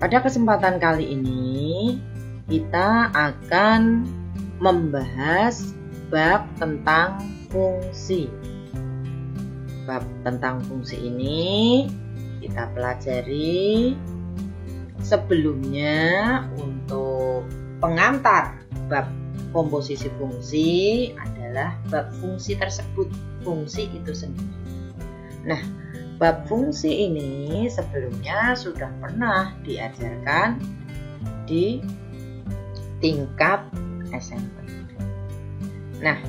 pada kesempatan kali ini kita akan membahas bab tentang fungsi. Bab tentang fungsi ini kita pelajari. Sebelumnya, untuk pengantar bab komposisi fungsi adalah bab fungsi tersebut, fungsi itu sendiri. Nah, bab fungsi ini sebelumnya sudah pernah diajarkan di tingkat SMP. Nah,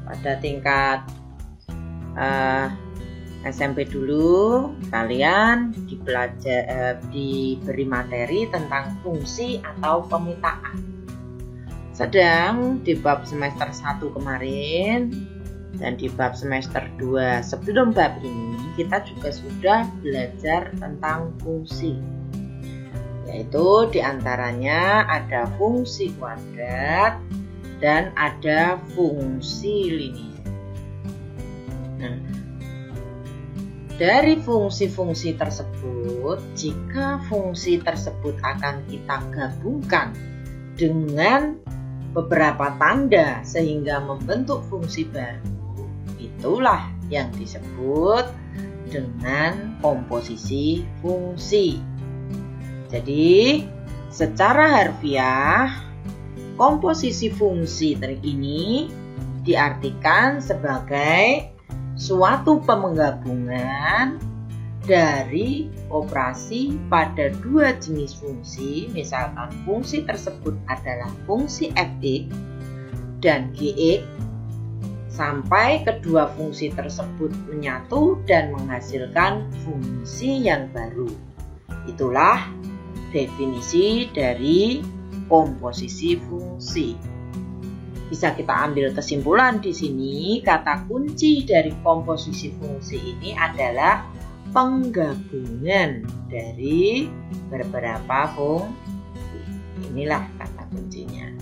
pada tingkat SMP dulu kalian diberi materi tentang fungsi atau pemitaan. Sedang di bab semester 1 kemarin dan di bab semester 2 sebelum bab ini kita juga sudah belajar tentang fungsi. Yaitu diantaranya ada fungsi kuadrat dan ada fungsi linier. Nah, dari fungsi-fungsi tersebut, jika fungsi tersebut akan kita gabungkan dengan beberapa tanda sehingga membentuk fungsi baru, itulah yang disebut dengan komposisi fungsi. Jadi, secara harfiah, komposisi fungsi ini diartikan sebagai suatu penggabungan dari operasi pada dua jenis fungsi, misalkan fungsi tersebut adalah fungsi fx dan gx, sampai kedua fungsi tersebut menyatu dan menghasilkan fungsi yang baru. Itulah definisi dari komposisi fungsi. Bisa kita ambil kesimpulan di sini, kata kunci dari komposisi fungsi ini adalah penggabungan dari beberapa fungsi. Inilah kata kuncinya.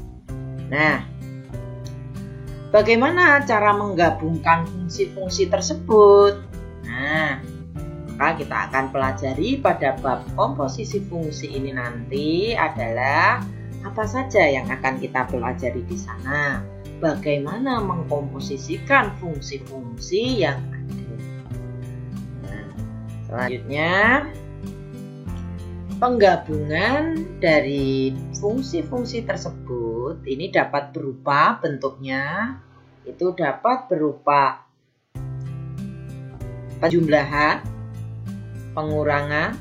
Nah, bagaimana cara menggabungkan fungsi-fungsi tersebut? Nah, maka kita akan pelajari pada bab komposisi fungsi ini nanti adalah apa saja yang akan kita pelajari di sana. Bagaimana mengkomposisikan fungsi-fungsi yang ada. Nah, selanjutnya, penggabungan dari fungsi-fungsi tersebut ini dapat berupa bentuknya, itu dapat berupa penjumlahan, pengurangan,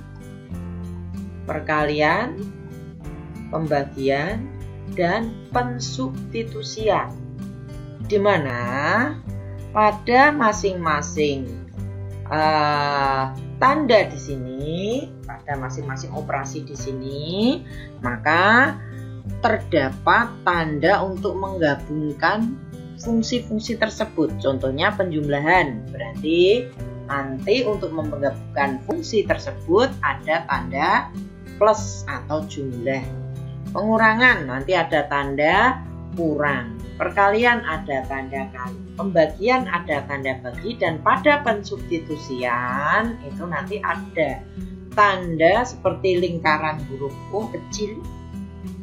perkalian, pembagian, dan pensubstitusian, di mana pada masing-masing tanda di sini, pada masing-masing operasi di sini, maka terdapat tanda untuk menggabungkan fungsi-fungsi tersebut. Contohnya penjumlahan, berarti nanti untuk menggabungkan fungsi tersebut ada tanda plus atau jumlah. Pengurangan nanti ada tanda kurang, perkalian ada tanda kali, pembagian ada tanda bagi, dan pada pensubstitusian itu nanti ada tanda seperti lingkaran huruf U kecil,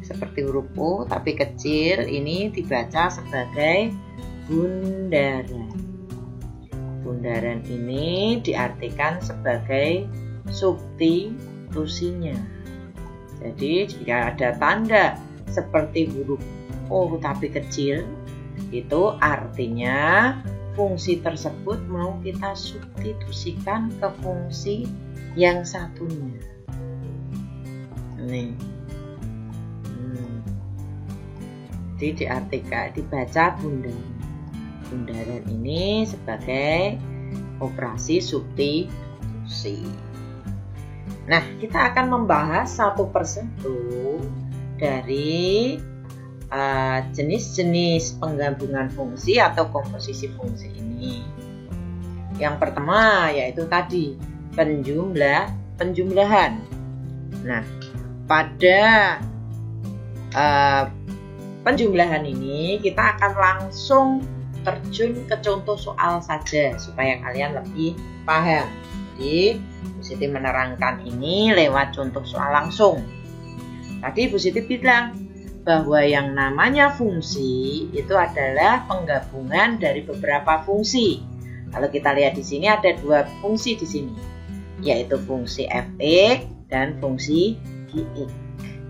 seperti huruf U tapi kecil, ini dibaca sebagai bundaran. Bundaran ini diartikan sebagai substitusinya. Jadi jika ada tanda seperti huruf O tapi kecil, itu artinya fungsi tersebut mau kita substitusikan ke fungsi yang satunya. Nih. Jadi diartikan, dibaca bundaran. Bundaran ini sebagai operasi substitusi. Nah, kita akan membahas satu persatu dari jenis-jenis penggabungan fungsi atau komposisi fungsi ini. Yang pertama yaitu tadi penjumlahan. Nah, pada penjumlahan ini kita akan langsung terjun ke contoh soal saja supaya kalian lebih paham. Jadi Bu Siti menerangkan ini lewat contoh soal langsung. Tadi Bu Siti bilang bahwa yang namanya fungsi itu adalah penggabungan dari beberapa fungsi. Kalau kita lihat di sini ada dua fungsi di sini, yaitu fungsi f(x) dan fungsi g(x).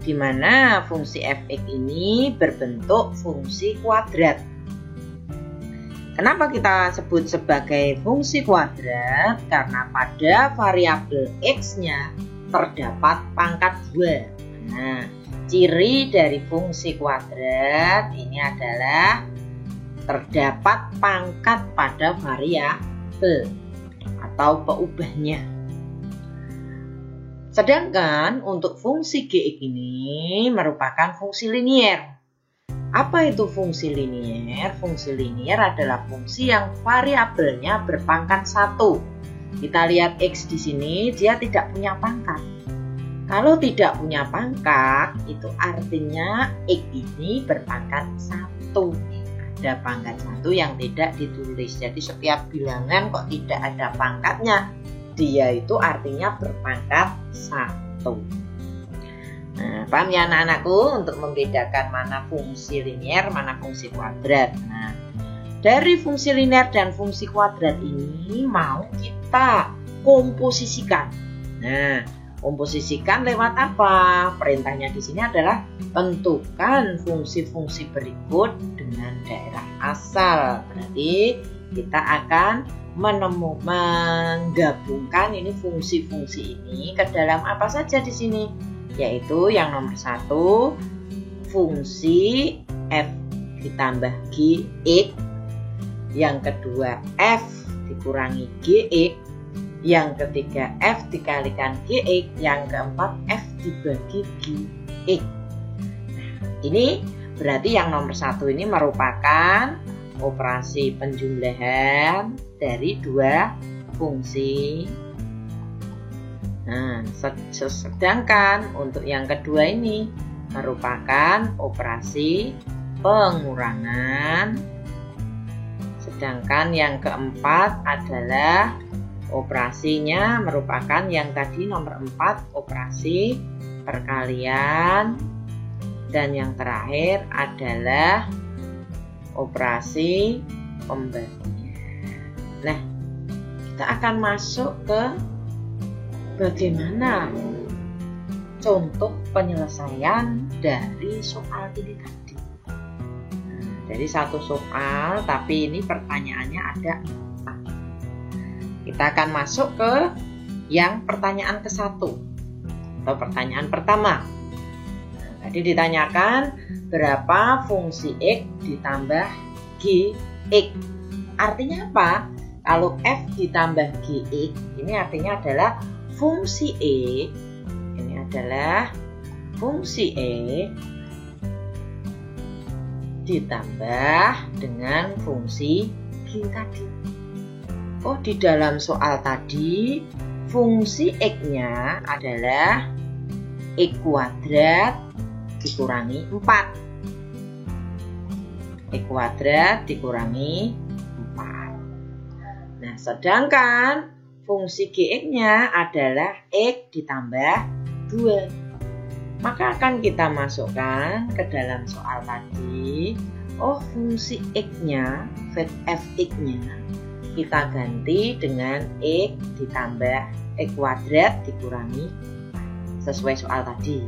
Di mana fungsi f(x) ini berbentuk fungsi kuadrat. Kenapa kita sebut sebagai fungsi kuadrat? Karena pada variabel x-nya terdapat pangkat 2. Nah, ciri dari fungsi kuadrat ini adalah terdapat pangkat pada variabel atau peubahnya. Sedangkan untuk fungsi g(x) ini merupakan fungsi linier. Apa itu fungsi linier? Fungsi linier adalah fungsi yang variabelnya berpangkat 1. Kita lihat x di sini, dia tidak punya pangkat. Kalau tidak punya pangkat, itu artinya x ini berpangkat 1. Ada pangkat 1 yang tidak ditulis. Jadi setiap bilangan kok tidak ada pangkatnya, dia itu artinya berpangkat 1. Nah, paham ya anak-anakku untuk membedakan mana fungsi linier, mana fungsi kuadrat. Nah, dari fungsi linier dan fungsi kuadrat ini mau kita komposisikan. Nah, komposisikan lewat apa? Perintahnya di sini adalah tentukan fungsi-fungsi berikut dengan daerah asal. Berarti kita akan menggabungkan ini fungsi-fungsi ini ke dalam apa saja di sini, yaitu yang nomor 1 fungsi f ditambah g(x), yang kedua f dikurangi g(x), yang ketiga f dikalikan g(x), yang keempat f dibagi g(x). Nah, ini berarti yang nomor 1 ini merupakan operasi penjumlahan dari dua fungsi. Nah, sedangkan untuk yang kedua ini merupakan operasi pengurangan. Sedangkan yang keempat adalah operasinya merupakan yang tadi nomor 4 operasi perkalian. Dan yang terakhir adalah operasi pembagian. Nah, kita akan masuk ke bagaimana contoh penyelesaian dari soal ini tadi. Nah, dari satu soal, tapi ini pertanyaannya ada 4. Kita akan masuk ke yang pertanyaan ke-1 atau pertanyaan pertama. Nah, tadi ditanyakan berapa fungsi x ditambah g(x). Artinya apa? Kalau f ditambah g(x) ini artinya adalah fungsi e, ini adalah fungsi e ditambah dengan fungsi g tadi. Oh, di dalam soal tadi fungsi x-nya adalah x kuadrat dikurangi 4. X kuadrat dikurangi 4. Nah, sedangkan fungsi g(x)-nya adalah x ditambah 2. Maka akan kita masukkan ke dalam soal tadi. Oh, fungsi x-nya, fx-nya kita ganti dengan x ditambah x kuadrat dikurangi 4, sesuai soal tadi.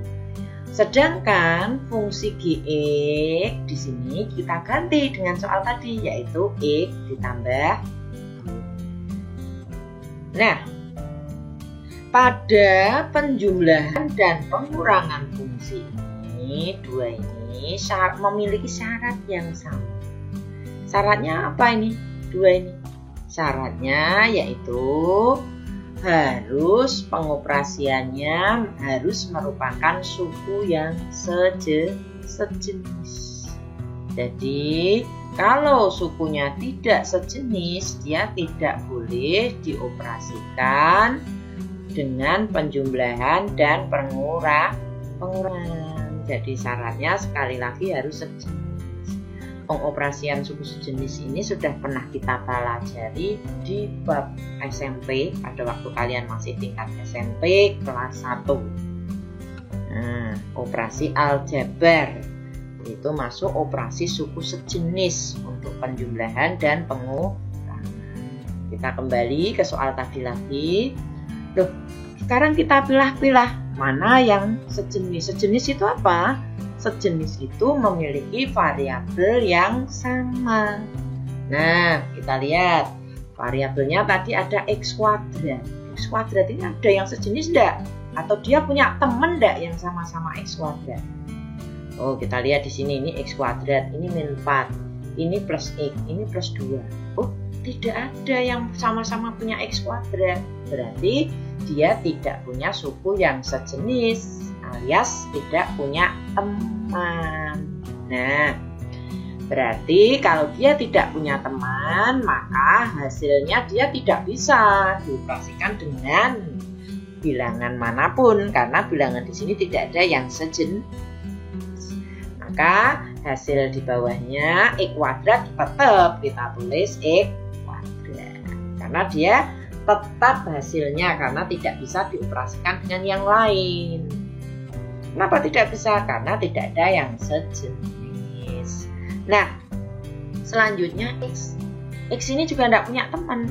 Sedangkan fungsi g(x) di sini kita ganti dengan soal tadi, yaitu x ditambah 2. Nah, pada penjumlahan dan pengurangan fungsi ini, dua ini memiliki syarat yang sama. Syaratnya apa ini? Dua ini. Syaratnya yaitu harus pengoperasiannya harus merupakan suku yang sejenis. Jadi kalau sukunya tidak sejenis, dia tidak boleh dioperasikan dengan penjumlahan dan pengurangan. Jadi syaratnya sekali lagi harus sejenis. pengoperasian suku sejenis ini sudah pernah kita pelajari di bab SMP pada waktu kalian masih tingkat SMP kelas 1. Nah, operasi aljabar itu masuk operasi suku sejenis untuk penjumlahan dan pengurangan. Kita kembali ke soal tadi lagi. Loh, sekarang kita pilah-pilah mana yang sejenis. Sejenis itu apa? Sejenis itu memiliki variabel yang sama. Nah, kita lihat variabelnya tadi ada x kuadrat. X kuadrat ini ada yang sejenis enggak? Atau dia punya teman enggak yang sama-sama x kuadrat? Oh, kita lihat di sini, ini x kuadrat, ini min 4, ini plus x, ini plus 2. Oh, tidak ada yang sama-sama punya x kuadrat. Berarti dia tidak punya suku yang sejenis, alias tidak punya teman. Nah, berarti kalau dia tidak punya teman, maka hasilnya dia tidak bisa dioperasikan dengan bilangan manapun, karena bilangan di sini tidak ada yang sejenis. Maka hasil di bawahnya x kuadrat tetap kita tulis x kuadrat, karena dia tetap hasilnya, karena tidak bisa dioperasikan dengan yang lain. Kenapa tidak bisa? Karena tidak ada yang sejenis. Nah, selanjutnya x. X ini juga tidak punya teman.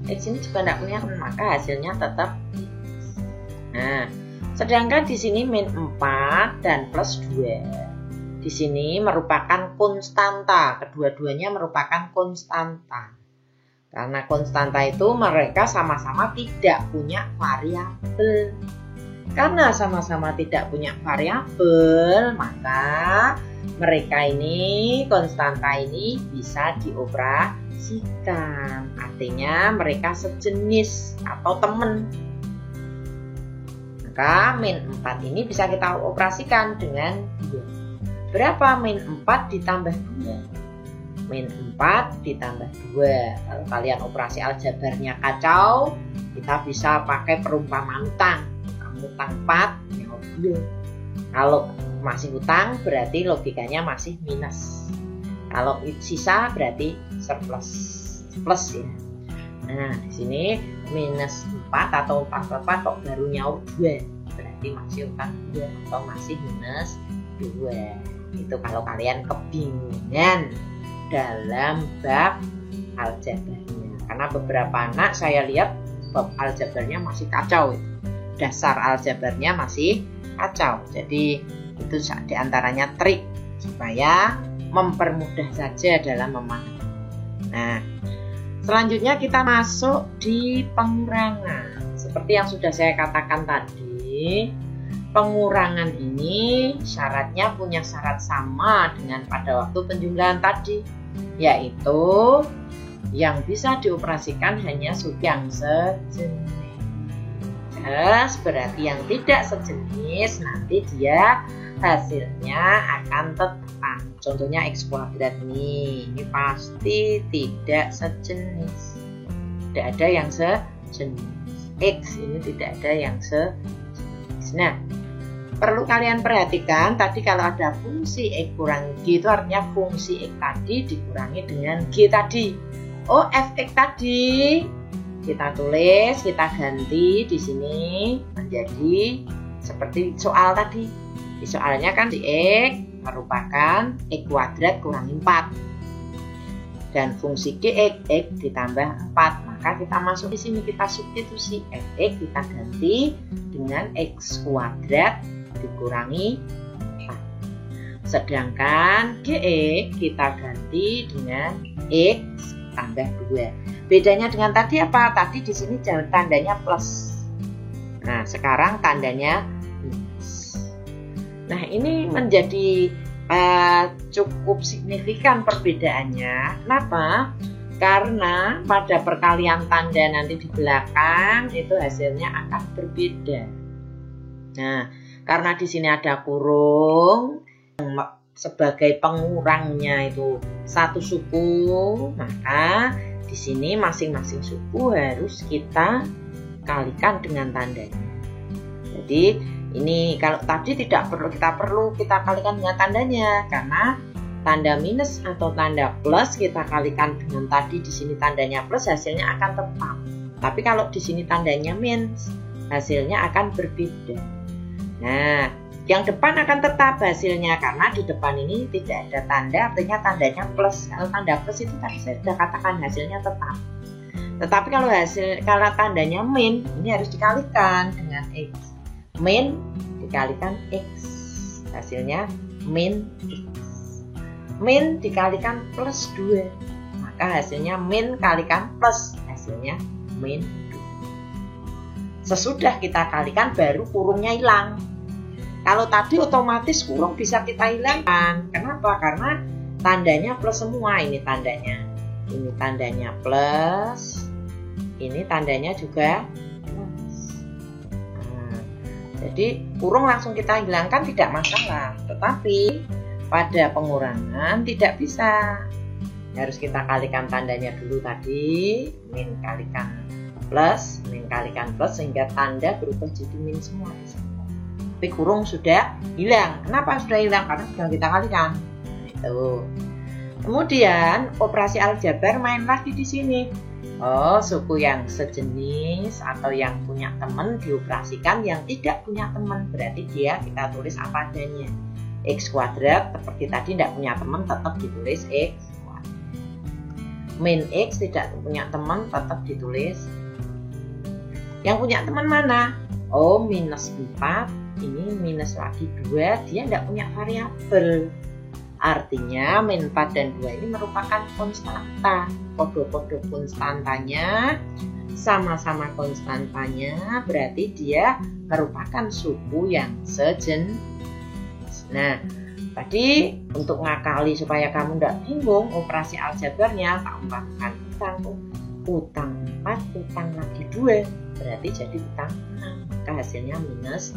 X ini juga tidak punya teman, maka hasilnya tetap x. Nah, sedangkan di sini min 4 dan plus 2. Di sini merupakan konstanta. Kedua-duanya merupakan konstanta. Karena konstanta itu mereka sama-sama tidak punya variabel. Karena sama-sama tidak punya variabel, maka mereka ini, konstanta ini bisa dioperasikan. Artinya mereka sejenis atau teman. Maka min 4 ini bisa kita operasikan dengan 2. Berapa min 4 ditambah 2? Min 4 ditambah 2. Kalau kalian operasi aljabarnya kacau, kita bisa pakai perumpamaan utang. Kamu utang 4, nyawa 2. Kalau masih utang berarti logikanya masih minus. Kalau sisa berarti surplus, plus ya. Nah, di sini minus 4 atau 4 kok baru nyawa 2. Berarti masih utang 2 atau masih minus 2. Itu kalau kalian kebingungan dalam bab aljabarnya, karena beberapa anak saya lihat bab aljabarnya masih kacau, dasar aljabarnya masih kacau. Jadi itu diantaranya trik supaya mempermudah saja dalam memahami. Nah, selanjutnya kita masuk di pengurangan. Seperti yang sudah saya katakan tadi, pengurangan ini syaratnya punya syarat sama dengan pada waktu penjumlahan tadi, yaitu yang bisa dioperasikan hanya suku yang sejenis. Berarti yang tidak sejenis nanti dia hasilnya akan tetap. Contohnya x kuadrat ini pasti tidak sejenis. Tidak ada yang sejenis. X ini tidak ada yang sejenis. Nah, perlu kalian perhatikan tadi kalau ada fungsi X kurang G itu artinya fungsi X tadi dikurangi dengan G tadi. Oh, Fx tadi kita tulis, kita ganti di sini menjadi seperti soal tadi. Di soalnya kan di X merupakan X kuadrat kurangi 4. Dan fungsi G X ditambah 4. Maka kita masuk di sini, kita substitusi Fx kita ganti dengan X kuadrat dikurangi 4. Sedangkan Gx kita ganti dengan X tambah 2. Bedanya dengan tadi apa? Tadi di sini tandanya plus. Nah, sekarang tandanya minus. Nah, ini menjadi cukup signifikan perbedaannya. Kenapa? Karena pada perkalian tanda nanti di belakang itu hasilnya akan berbeda. Nah, karena di sini ada kurung sebagai pengurangnya itu satu suku, maka di sini masing-masing suku harus kita kalikan dengan tandanya. Jadi ini kalau tadi tidak perlu kita kalikan dengan tandanya, karena tanda minus atau tanda plus kita kalikan dengan tadi di sini tandanya plus, hasilnya akan tetap. Tapi kalau di sini tandanya minus, hasilnya akan berbeda. Nah, yang depan akan tetap hasilnya karena di depan ini tidak ada tanda, artinya tandanya plus. Kalau tanda plus itu tadi saya sudah katakan hasilnya tetap. Tetapi kalau tandanya min, ini harus dikalikan dengan x. Min dikalikan x, hasilnya min x. Min dikalikan plus 2, maka hasilnya min kalikan plus, hasilnya min 2. Sesudah kita kalikan baru kurungnya hilang. Kalau tadi otomatis kurung bisa kita hilangkan. Kenapa? Karena tandanya plus semua. Ini tandanya plus, ini tandanya juga plus. Jadi kurung langsung kita hilangkan tidak masalah. Tetapi pada pengurangan tidak bisa. Harus kita kalikan tandanya dulu tadi, min kalikan plus sehingga tanda berubah jadi min semua. Tapi kurung sudah hilang. Kenapa sudah hilang? Karena sudah kita kalikan. Itu. Kemudian operasi aljabar main lagi di sini. Oh, suku yang sejenis atau yang punya teman dioperasikan yang tidak punya teman, berarti dia kita tulis apa adanya. X kuadrat seperti tadi tidak punya teman tetap ditulis x kuadrat. Min x tidak punya teman tetap ditulis. Yang punya teman mana? Oh, minus 4, ini minus lagi 2, dia tidak punya variabel. Artinya min 4 dan 2 ini merupakan konstanta. Kode-kode konstantanya sama-sama konstantanya, berarti dia merupakan suku yang sejenis. Nah, tadi untuk ngakali supaya kamu tidak bingung operasi aljabarnya, tak umpamakan utang 4, utang lagi 2, berarti jadi utang 6, maka hasilnya minus.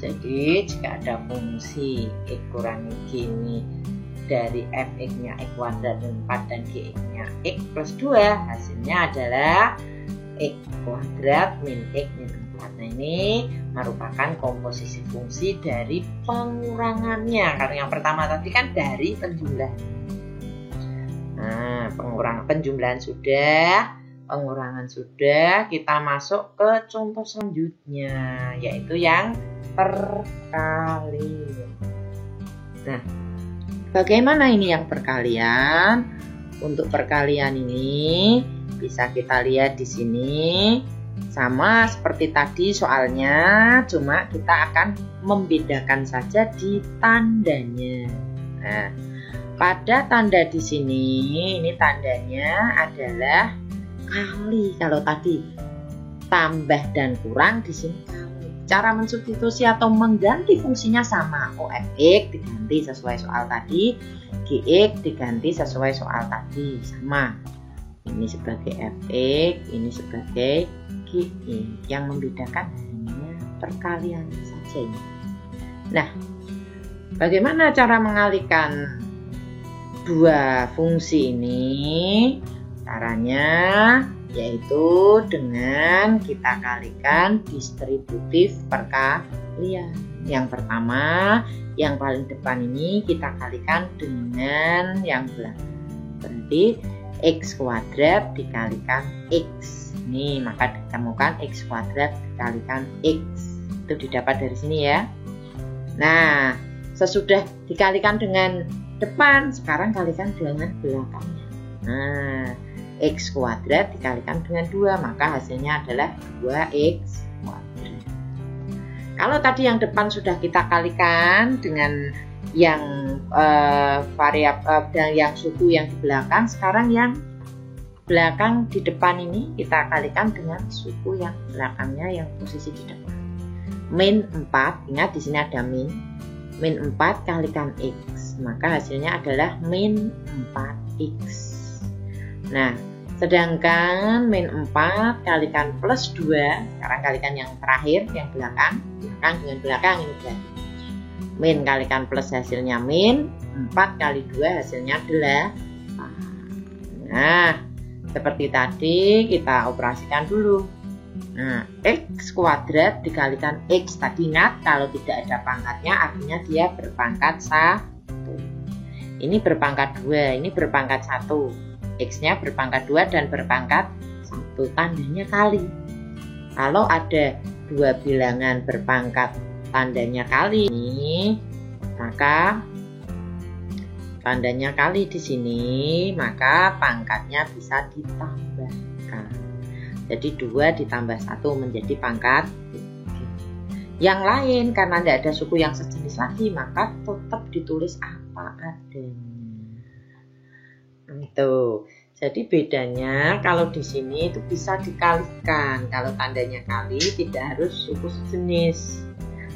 Jadi jika ada fungsi x kurangi gini dari fx-nya x kuadrat 4 dan gx-nya x plus 2, hasilnya adalah x kuadrat min x min 4. Nah, ini merupakan komposisi fungsi dari pengurangannya. Karena yang pertama tadi kan dari penjumlahan. Nah, penjumlahan sudah, pengurangan sudah, kita masuk ke contoh selanjutnya, yaitu yang perkalian. Nah, bagaimana ini yang perkalian? Untuk perkalian ini bisa kita lihat di sini sama seperti tadi soalnya, cuma kita akan membedakan saja di tandanya. Nah, pada tanda di sini ini tandanya adalah kali. Kalau tadi tambah dan kurang, di sini kali. Cara mensubstitusi atau mengganti fungsinya sama. Fx diganti sesuai soal tadi, Gx diganti sesuai soal tadi, sama. Ini sebagai Fx, ini sebagai Gx. Yang membedakan hanya perkalian saja ini. Nah, bagaimana cara mengalihkan dua fungsi ini? Caranya yaitu dengan kita kalikan distributif perkalian. Yang pertama, yang paling depan ini kita kalikan dengan yang belakang. Berarti x kuadrat dikalikan x. Ini maka ditemukan x kuadrat dikalikan x. Itu didapat dari sini ya. Nah, sesudah dikalikan dengan depan, sekarang kalikan dengan belakangnya. Nah, x kuadrat dikalikan dengan 2, maka hasilnya adalah 2x kuadrat. Kalau tadi yang depan sudah kita kalikan dengan yang variabel dan yang suku yang di belakang, sekarang yang belakang di depan ini kita kalikan dengan suku yang belakangnya yang posisi di depan. Min 4, ingat di sini ada min 4 kalikan x, maka hasilnya adalah min 4x. Nah, sedangkan min 4 kalikan plus 2, sekarang kalikan yang terakhir, yang belakang dengan belakang ini berarti. Min kalikan plus hasilnya min, 4 kali 2 hasilnya adalah 8. Nah, seperti tadi kita operasikan dulu. Nah, x kuadrat dikalikan x, tadi ingat kalau tidak ada pangkatnya artinya dia berpangkat 1. Ini berpangkat 2, ini berpangkat 1. X-nya berpangkat 2 dan berpangkat 1. Tandanya kali. Kalau ada dua bilangan berpangkat tandanya kali, maka tandanya kali di sini, maka pangkatnya bisa ditambahkan. Jadi 2 ditambah 1 menjadi pangkat 3. Yang lain karena tidak ada suku yang sejenis lagi, maka tetap ditulis apa adanya. Itu. Jadi bedanya kalau di sini itu bisa dikalikan. Kalau tandanya kali tidak harus suku sejenis.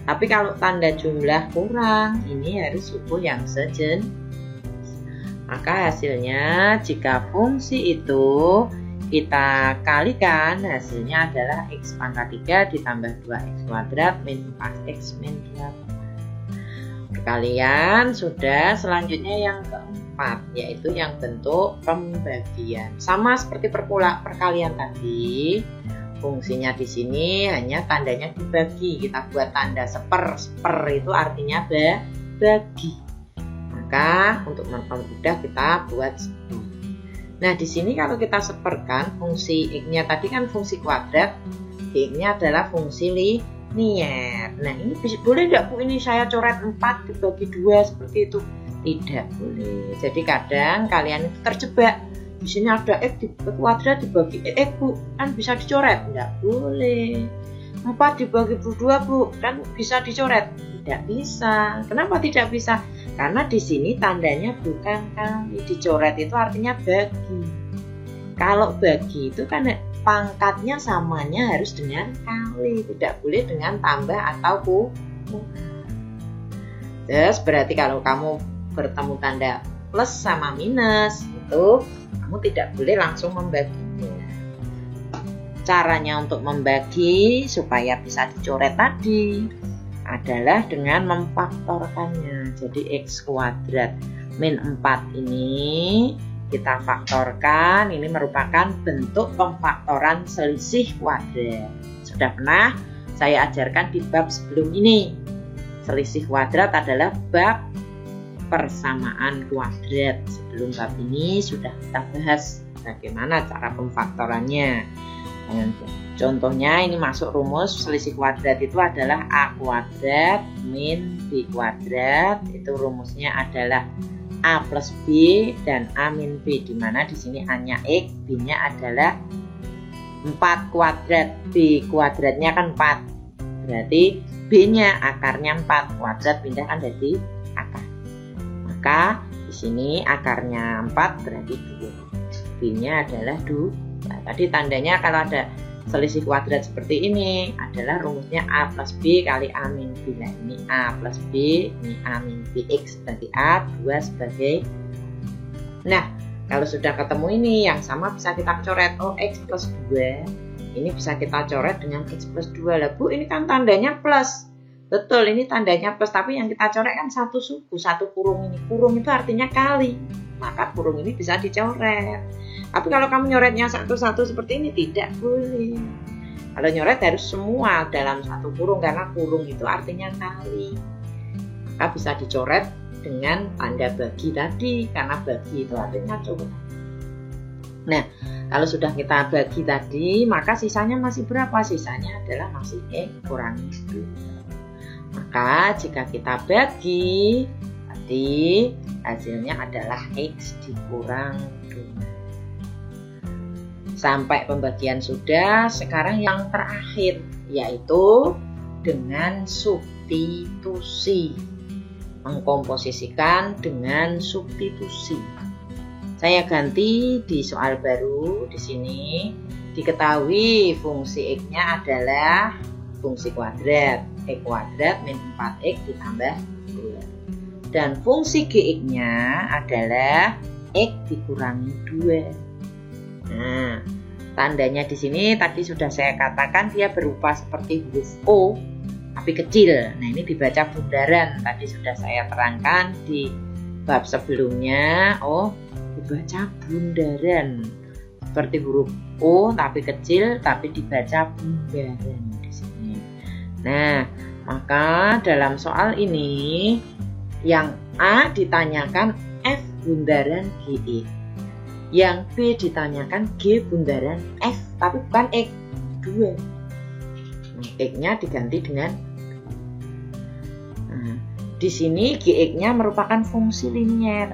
Tapi kalau tanda jumlah kurang, ini harus suku yang sejenis. Maka hasilnya jika fungsi itu kita kalikan, hasilnya adalah X pangkat 3 ditambah 2X kuadrat min 4X min 8. Perkalian sudah, selanjutnya yang keempat, yaitu yang bentuk pembagian. Sama seperti perkalian tadi, fungsinya di sini hanya tandanya dibagi. Kita buat tanda seper itu artinya bagi. Maka untuk mempermudah kita buat seper. Nah, di sini kalau kita seperkan fungsi X-nya tadi kan fungsi kuadrat, X-nya adalah fungsi linier. Nah, ini boleh tidak Bu ini saya coret 4 dibagi 2 seperti itu? Tidak boleh. Jadi kadang kalian itu terjebak. Di sini ada X kuadrat dibagi X Bu, kan bisa dicoret? Tidak boleh. 4 dibagi 2 Bu, kan bisa dicoret? Tidak bisa. Kenapa tidak bisa? Karena di sini tandanya bukan kali, dicoret itu artinya bagi. Kalau bagi itu kan pangkatnya samanya harus dengan kali, tidak boleh dengan tambah atau kurang. Terus berarti kalau kamu bertemu tanda plus sama minus itu kamu tidak boleh langsung membaginya. Caranya untuk membagi supaya bisa dicoret tadi adalah dengan memfaktorkannya. Jadi X kuadrat min 4 ini kita faktorkan. Ini merupakan bentuk pemfaktoran selisih kuadrat. Sudah pernah saya ajarkan di bab sebelum ini. Selisih kuadrat adalah bab persamaan kuadrat. Sebelum bab ini sudah kita bahas bagaimana cara pemfaktorannya. Contohnya ini masuk rumus selisih kuadrat itu adalah A kuadrat min B kuadrat. Itu rumusnya adalah A plus B dan A min B, dimana di sini hanya X, B-nya adalah 4 kuadrat, B kuadratnya kan 4. Berarti B-nya akarnya 4, kuadrat pindahkan jadi akar. Maka di sini akarnya 4 berarti 2. B-nya adalah 2. Nah, tadi tandanya kalau ada selisih kuadrat seperti ini adalah rumusnya A plus B kali A min B. Nah, ini A plus B, ini A min B. X berarti A, 2 sebagai. Nah, kalau sudah ketemu ini yang sama bisa kita coret. Oh, X plus 2 ini bisa kita coret dengan X plus 2. Lah Bu, ini kan tandanya plus. Betul, ini tandanya plus, tapi yang kita coret kan satu suku, satu kurung ini. Kurung itu artinya kali, maka kurung ini bisa dicoret. Tapi kalau kamu nyoretnya satu-satu seperti ini tidak boleh. Kalau nyoret harus semua dalam satu kurung, karena kurung itu artinya kali. Maka bisa dicoret dengan tanda bagi tadi, karena bagi itu artinya coret. Nah, kalau sudah kita bagi tadi, maka sisanya masih berapa? Sisanya adalah masih X kurangi 2. Maka jika kita bagi tadi, hasilnya adalah X dikurang 2. Sampai pembagian sudah. Sekarang yang terakhir, yaitu dengan substitusi. Mengkomposisikan dengan substitusi. Saya ganti di soal baru di sini. Diketahui fungsi X-nya adalah fungsi kuadrat. X kuadrat min 4X ditambah 2. Dan fungsi Gx-nya adalah X dikurangi 2. Nah, tandanya di sini tadi sudah saya katakan dia berupa seperti huruf O tapi kecil. Nah, ini dibaca bundaran. Tadi sudah saya terangkan di bab sebelumnya. Oh, dibaca bundaran. Seperti huruf O tapi kecil tapi dibaca bundaran di sini. Nah, maka dalam soal ini yang A ditanyakan F bundaran GX. Yang B ditanyakan G bundaran F, tapi bukan X 2. X-nya diganti dengan di sini GX-nya merupakan fungsi linier.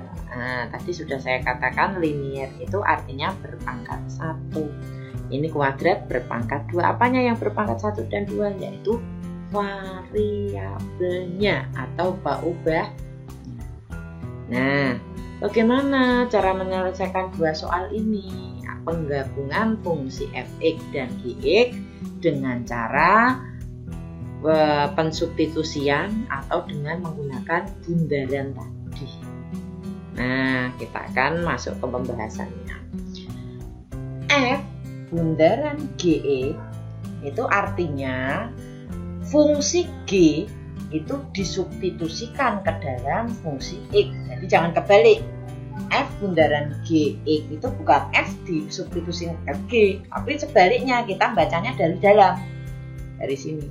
Tadi sudah saya katakan linier itu artinya berpangkat 1. Ini kuadrat berpangkat 2. Apanya yang berpangkat 1 dan 2? Yaitu variabelnya atau ubah. Nah, bagaimana cara menyelesaikan dua soal ini? Penggabungan fungsi fx dan gx dengan cara pensubstitusian atau dengan menggunakan bundaran tadi. Nah, kita akan masuk ke pembahasannya. F bundaran GX itu artinya fungsi G itu disubstitusikan ke dalam fungsi X. Jadi jangan kebalik. F bundaran GX itu bukan F disubstitusikan ke G, tapi sebaliknya kita bacanya dari dalam. Dari sini.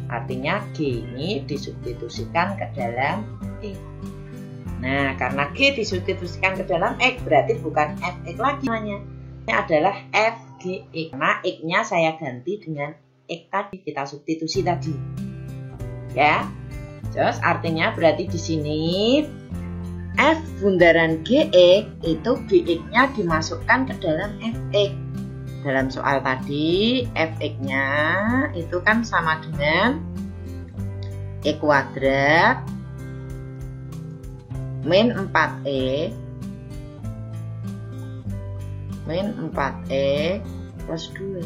Artinya G ini disubstitusikan ke dalam X. Nah, karena G disubstitusikan ke dalam X berarti bukan Fx lagi namanya. Ini adalah FGX. Karena X-nya saya ganti dengan X tadi, kita substitusi tadi. Ya. Terus artinya berarti di sini F bundaran GX itu GX-nya dimasukkan ke dalam Fx. Dalam soal tadi Fx-nya itu kan sama dengan X kuadrat min 4x plus 2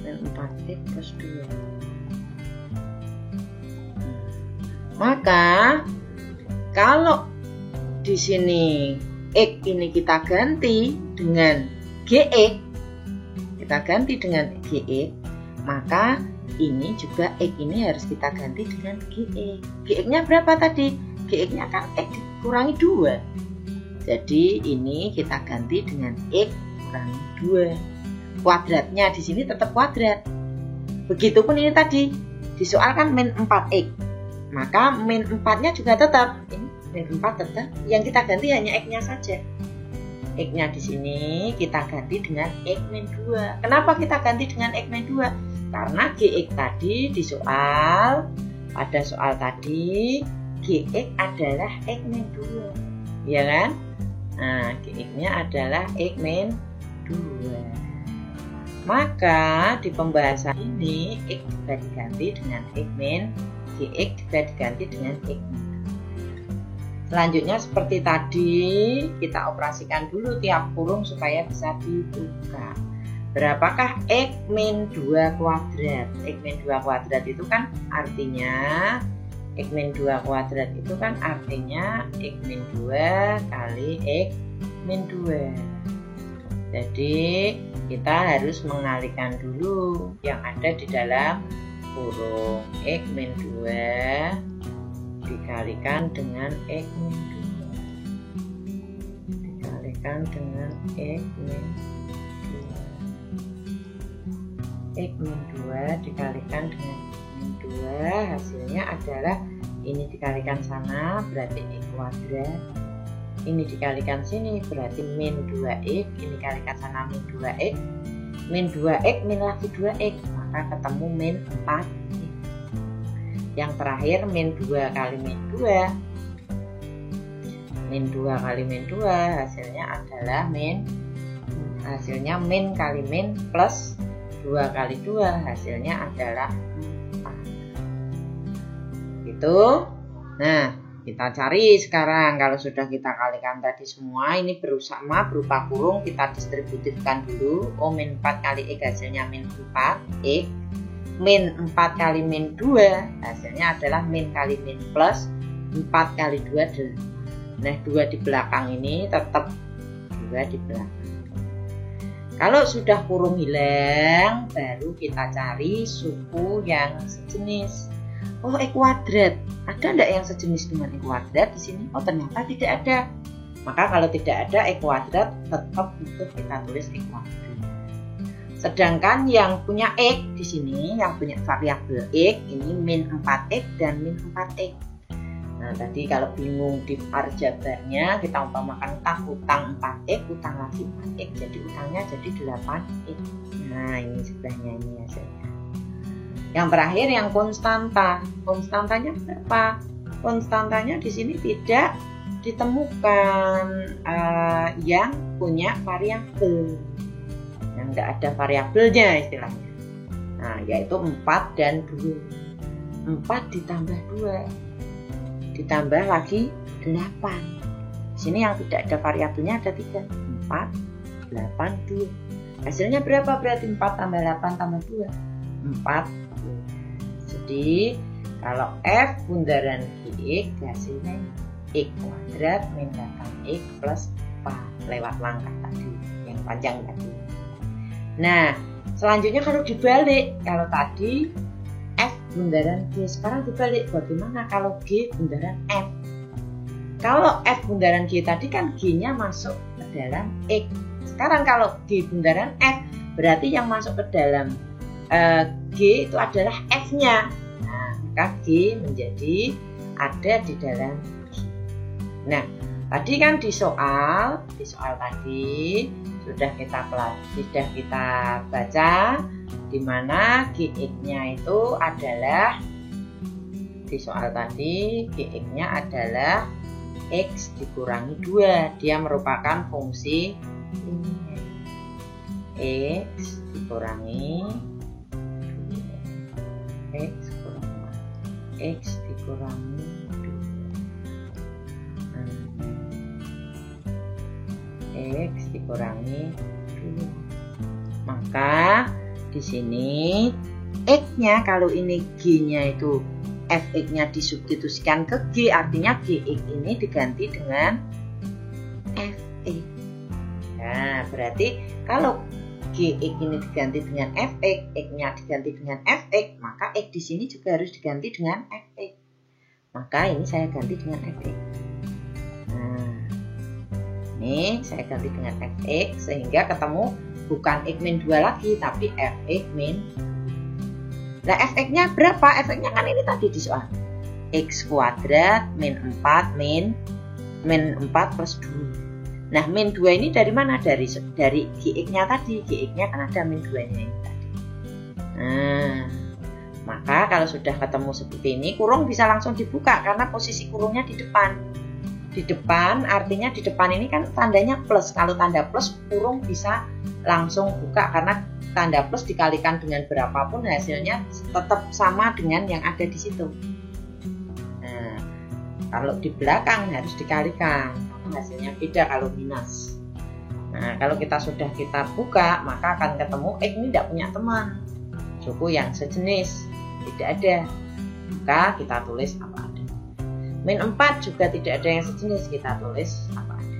min 4x plus 2. Maka kalau di sini X ini kita ganti dengan GX, maka ini juga X ini harus kita ganti dengan GX. GX-nya berapa tadi? GX-nya kan X dikurangi 2. Jadi ini kita ganti dengan X kurangi 2. Kuadratnya di sini tetap kuadrat. Begitupun ini tadi, disoalkan min 4X. Maka min 4-nya juga tetap. Ini min 4 tetap. Yang kita ganti hanya X-nya saja. X-nya di sini kita ganti dengan X min 2. Kenapa kita ganti dengan X min 2? Karena GX tadi di soal, pada soal tadi GX adalah X min 2, ya kan? Nah, GX-nya adalah X min 2. Maka di pembahasan ini X juga diganti dengan X min, GX juga diganti dengan X min 2. Selanjutnya seperti tadi, kita operasikan dulu tiap kurung supaya bisa dibuka. Berapakah X min 2 kuadrat? X min 2 kuadrat itu kan artinya X min 2 kuadrat itu kan artinya X min 2 kali X min 2. Jadi kita harus mengalihkan dulu yang ada di dalam kurung. X min 2 dikalikan dengan X min 2 dikalikan dengan X min 2. X min 2 dikalikan dengan min 2, hasilnya adalah ini dikalikan sana berarti X kuadrat, ini dikalikan sini berarti min 2X, ini dikalikan sana min 2X, min 2X min lagi 2X, maka ketemu min 4X. Yang terakhir min 2 kali min 2, min 2 kali min 2 hasilnya adalah min kali min plus 2 kali 2 hasilnya adalah 4. Gitu. Nah, kita cari sekarang. Kalau sudah kita kalikan tadi semua, ini berupa kurung, kita distributifkan dulu. O min 4 kali X hasilnya min 4X. Min 4 kali min 2 hasilnya adalah min kali min plus 4 kali 2 adalah. Nah, 2 di belakang ini tetap 2 di belakang. Kalau sudah kurung hilang, baru kita cari suku yang sejenis. Oh, X kuadrat. Ada enggak yang sejenis dengan X kuadrat di sini? Oh, ternyata tidak ada. Maka kalau tidak ada X kuadrat, tetap butuh kita tulis X kuadrat. Sedangkan yang punya X di sini, yang punya variabel X, ini min 4X dan min 4X. Nah, tadi kalau bingung di aljabarnya, kita umpamakan utang 4x, utang lagi 4x, jadi utangnya jadi 8x. Nah, ini sebelahnya ini hasilnya. Yang terakhir yang konstanta. Konstantanya berapa? Konstantanya di sini tidak ditemukan yang punya variabel. Yang enggak ada variabelnya istilahnya. Nah, yaitu 4 dan 2. 4 ditambah 2. Ditambah lagi 8. Di sini yang tidak ada variabelnya ada 3. 4, 8, 2. Hasilnya berapa berarti 4 tambah 8 tambah 2? 4. Jadi kalau F bundaran Gx hasilnya X kuadrat min 8X plus 4 lewat langkah tadi yang panjang tadi. Nah, selanjutnya kalau dibalik, kalau tadi F bundaran G, sekarang dibalik. Bagaimana kalau G bundaran F? Kalau F bundaran G tadi kan G-nya masuk ke dalam X. Sekarang kalau G bundaran F, berarti yang masuk ke dalam G itu adalah F-nya. Nah, maka G menjadi ada di dalam G. Nah, tadi kan di soal tadi sudah kita baca di mana Gx-nya itu adalah di soal tadi Gx-nya adalah X dikurangi 2. Dia merupakan fungsi linier. X dikurangi 2. X dikurangi 2. X dikurangi 2. Maka di sini X-nya, kalau ini G-nya itu Fx-nya disubstitusikan ke G, artinya Gx ini diganti dengan Fx. Nah, berarti kalau Gx ini diganti dengan Fx, X-nya diganti dengan Fx, maka X di sini juga harus diganti dengan Fx. Maka ini saya ganti dengan Fx. Nah, ini saya ganti dengan Fx sehingga ketemu bukan X min 2 lagi, tapi Fx min. Nah, Fx-nya berapa? Fx-nya kan ini tadi di soal. X kuadrat min 4 min 4 plus 2. Nah, min 2 ini dari mana? Dari Gx-nya tadi. Gx-nya kan ada min 2-nya ini tadi. Nah, maka kalau sudah ketemu seperti ini, kurung bisa langsung dibuka karena posisi kurungnya di depan. Di depan artinya di depan ini kan tandanya plus. Kalau tanda plus, kurung bisa langsung buka karena tanda plus dikalikan dengan berapapun hasilnya tetap sama dengan yang ada di situ. Nah, kalau di belakang harus dikalikan, hasilnya beda kalau minus. Nah, kalau kita buka, maka akan ketemu X ini tidak punya teman, suku yang sejenis, tidak ada. Maka kita tulis apa ada. Min 4 juga tidak ada yang sejenis, kita tulis apa ada.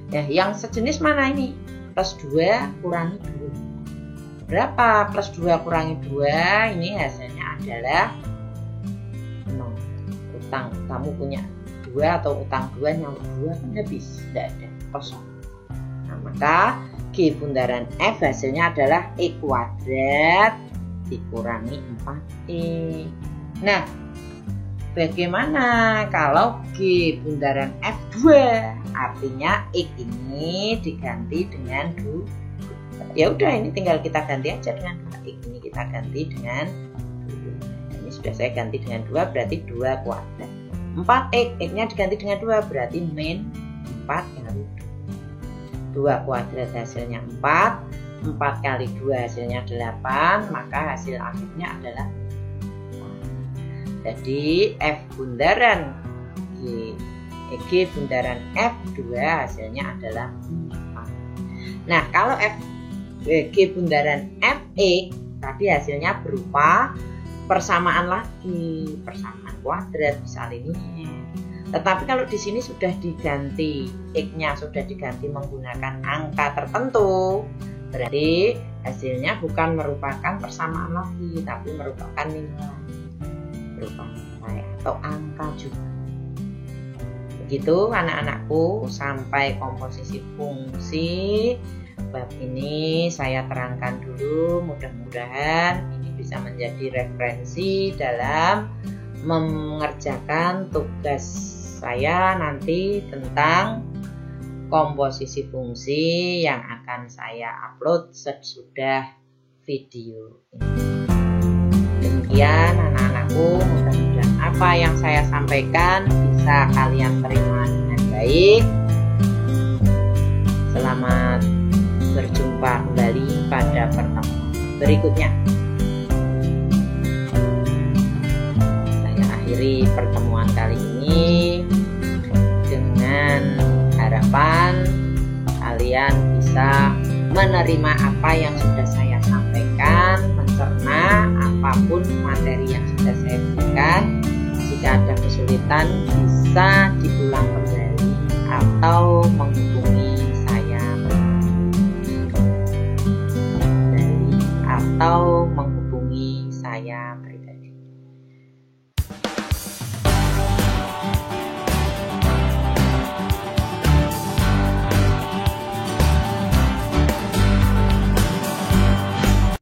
Ya, yang sejenis mana ini? Plus 2 kurangi 2. Berapa plus 2 kurangi 2? Ini hasilnya adalah 0. Utang, kamu punya 2 atau utang 2 nyamuk 2 kan habis, tidak ada, kosong. Nah, maka G bundaran F hasilnya adalah E kuadrat dikurangi 4E. Nah, bagaimana kalau G bundaran F2? Artinya X ini diganti dengan 2. Ya udah, ini tinggal kita ganti aja dengan 2. X ini kita ganti dengan 2. Ini sudah saya ganti dengan 2, berarti 2 kuadrat. 4x, X-nya diganti dengan 2, berarti min 4 kali 2. 2 kuadrat hasilnya 4. 4 kali 2 hasilnya 8, maka hasil akhirnya adalah 4. Jadi F bundaran G bundaran F2 hasilnya adalah 4. Nah, kalau G bundaran Fx tadi hasilnya berupa persamaan lagi, persamaan kuadrat bisa linier. Tetapi kalau di sini sudah diganti, X-nya sudah diganti menggunakan angka tertentu, berarti hasilnya bukan merupakan persamaan lagi, tapi merupakan nilai, berupa nilai atau angka juga. Begitu anak-anakku, sampai komposisi fungsi bab ini saya terangkan dulu. Mudah-mudahan ini bisa menjadi referensi dalam mengerjakan tugas saya nanti tentang komposisi fungsi yang akan saya upload sesudah video ini. Demikian anak-anakku, mudah-mudahan apa yang saya sampaikan bisa kalian terima dengan baik. Selamat berjumpa kembali pada pertemuan berikutnya. Saya akhiri pertemuan kali ini dengan harapan kalian bisa menerima apa yang sudah saya sampaikan, mencerna apapun materi yang sudah saya berikan. Jika ada kesulitan bisa diulang kembali atau menghubungi saya atau